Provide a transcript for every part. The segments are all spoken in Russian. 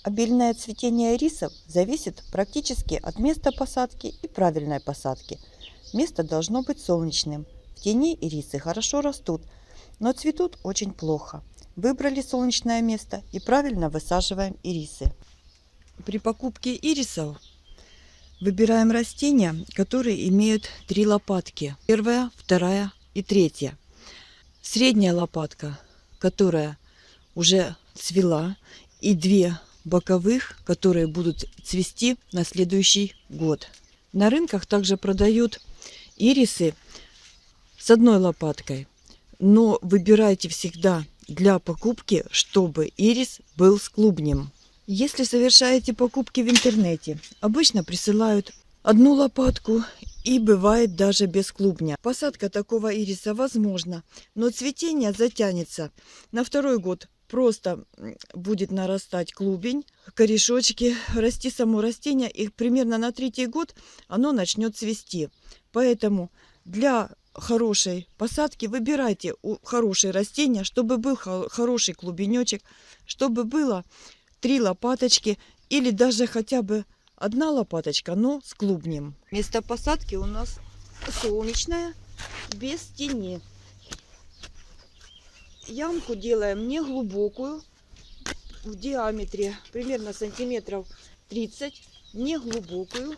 Обильное цветение ирисов зависит практически от места посадки и правильной посадки. Место должно быть солнечным. В тени ирисы хорошо растут, но цветут очень плохо. Выбрали солнечное место и правильно высаживаем ирисы. При покупке ирисов выбираем растения, которые имеют 3 лопатки. Первая, вторая и третья. Средняя лопатка, которая уже цвела, и 2 боковых, которые будут цвести на следующий год. На рынках также продают ирисы с 1 лопаткой, но выбирайте всегда для покупки, чтобы ирис был с клубнем. Если совершаете покупки в интернете, обычно присылают 1 лопатку и бывает даже без клубня. Посадка такого ириса возможна, но цветение затянется. На 2-й год просто будет нарастать клубень, корешочки, расти само растение, и примерно на 3-й год оно начнет цвести. Поэтому для хорошей посадки выбирайте хорошие растения, чтобы был хороший клубенечек, чтобы было 3 лопаточки или даже хотя бы 1 лопаточка, но с клубнем. Место посадки у нас солнечное, без тени. Ямку делаем не глубокую, в диаметре примерно сантиметров 30, не глубокую,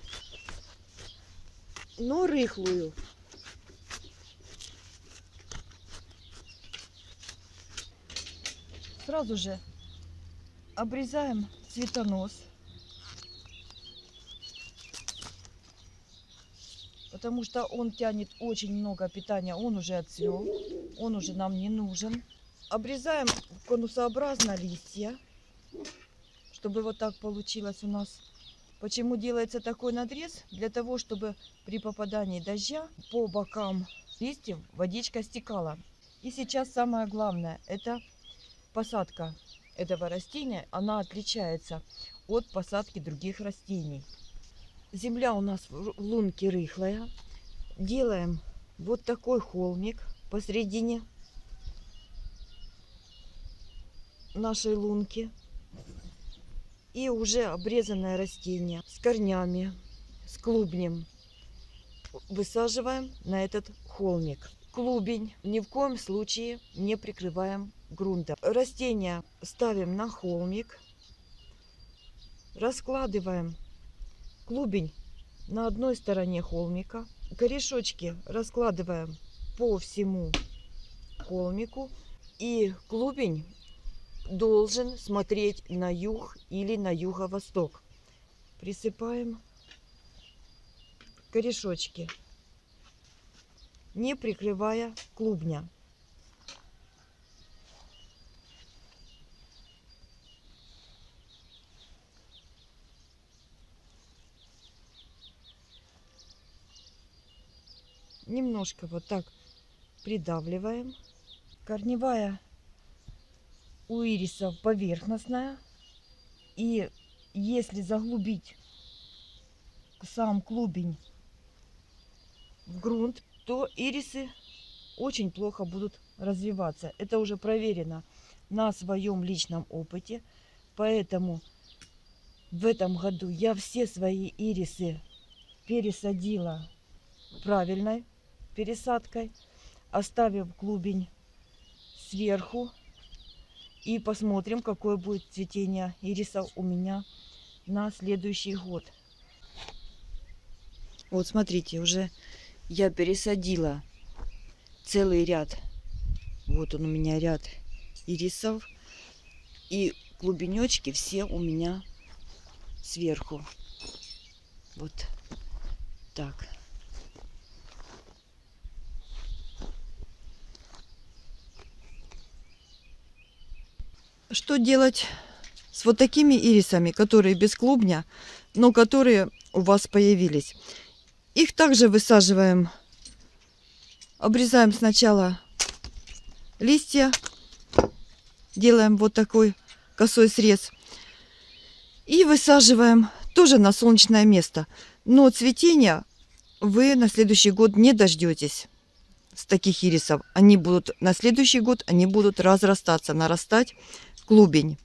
но рыхлую. Сразу же обрезаем цветонос, потому что он тянет очень много питания, он уже отцвел, он уже нам не нужен. Обрезаем конусообразно листья, чтобы вот так получилось у нас. Почему делается такой надрез? Для того, чтобы при попадании дождя по бокам листьев водичка стекала. И сейчас самое главное, это посадка этого растения. Она отличается от посадки других растений. Земля у нас в лунке рыхлая. Делаем вот такой холмик посередине нашей лунки. И уже обрезанное растение с корнями, с клубнем высаживаем на этот холмик. Клубень ни в коем случае не прикрываем грунтом. Растение ставим на холмик, раскладываем клубень на одной стороне холмика, корешочки раскладываем по всему холмику, и клубень должен смотреть на юг или на юго-восток. Присыпаем корешочки, не прикрывая клубня. Немножко вот так придавливаем. Корневая у ирисов поверхностная. И если заглубить сам клубень в грунт, то ирисы очень плохо будут развиваться. Это уже проверено на своем личном опыте. Поэтому в этом году я все свои ирисы пересадила правильной пересадкой, оставив клубень сверху. И посмотрим, какое будет цветение ирисов у меня на следующий год. Вот смотрите, уже я пересадила целый ряд. Вот он у меня ряд ирисов. И клубенечки все у меня сверху. Вот так. Что делать с вот такими ирисами, которые без клубня, но которые у вас появились? Их также высаживаем, обрезаем сначала листья, делаем вот такой косой срез и высаживаем тоже на солнечное место. Но цветения вы на следующий год не дождетесь. С таких ирисов они будут на следующий год, они будут разрастаться, нарастать клубень.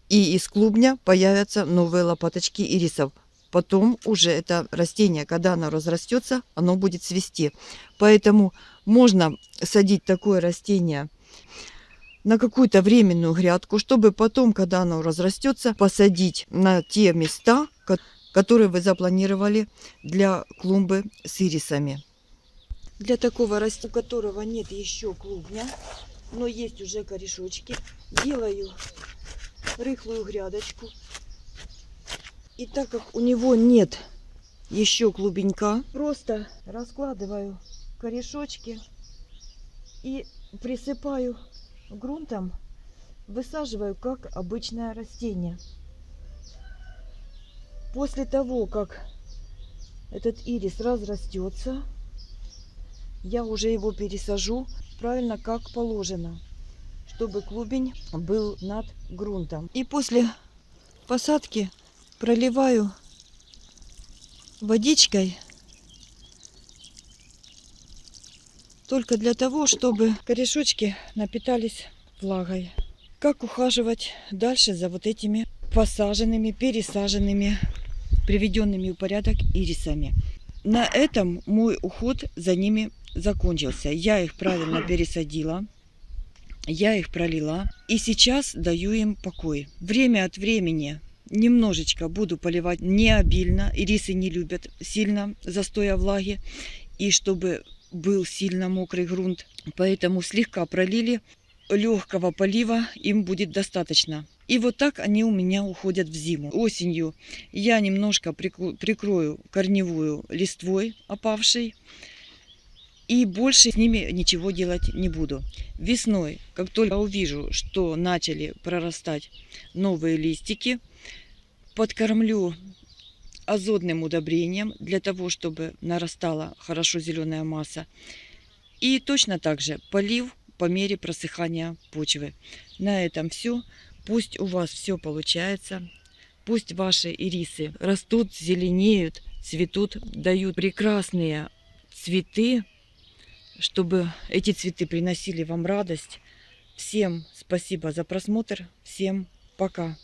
и из клубня появятся новые лопаточки ирисов. Потом уже это растение, когда оно разрастется, оно будет цвести. Поэтому можно садить такое растение на какую-то временную грядку, чтобы потом, когда оно разрастется, посадить на те места, которые вы запланировали для клумбы с ирисами. Для такого растения, у которого нет еще клубня, но есть уже корешочки, делаю рыхлую грядочку. И так как у него нет еще клубенька, просто раскладываю корешочки и присыпаю грунтом, высаживаю как обычное растение. После того, как этот ирис разрастется, я уже его пересажу правильно, как положено, чтобы клубень был над грунтом. И после посадки проливаю водичкой только для того, чтобы корешочки напитались влагой. Как ухаживать дальше за вот этими посаженными, пересаженными, приведенными в порядок ирисами? На этом мой уход за ними закончился. Я их правильно пересадила, я их пролила, и сейчас даю им покой. Время от времени немножечко буду поливать не обильно. Ирисы не любят сильно застоя влаги, и чтобы был сильно мокрый грунт. Поэтому слегка пролили, легкого полива им будет достаточно. И вот так они у меня уходят в зиму. Осенью я немножко прикрою корневую листвой опавшей. И больше с ними ничего делать не буду. Весной, как только увижу, что начали прорастать новые листики, подкормлю азотным удобрением для того, чтобы нарастала хорошо зеленая масса. И точно так же полив по мере просыхания почвы. На этом все. Пусть у вас все получается. Пусть ваши ирисы растут, зеленеют, цветут, дают прекрасные цветы, чтобы эти цветы приносили вам радость. Всем спасибо за просмотр. Всем пока.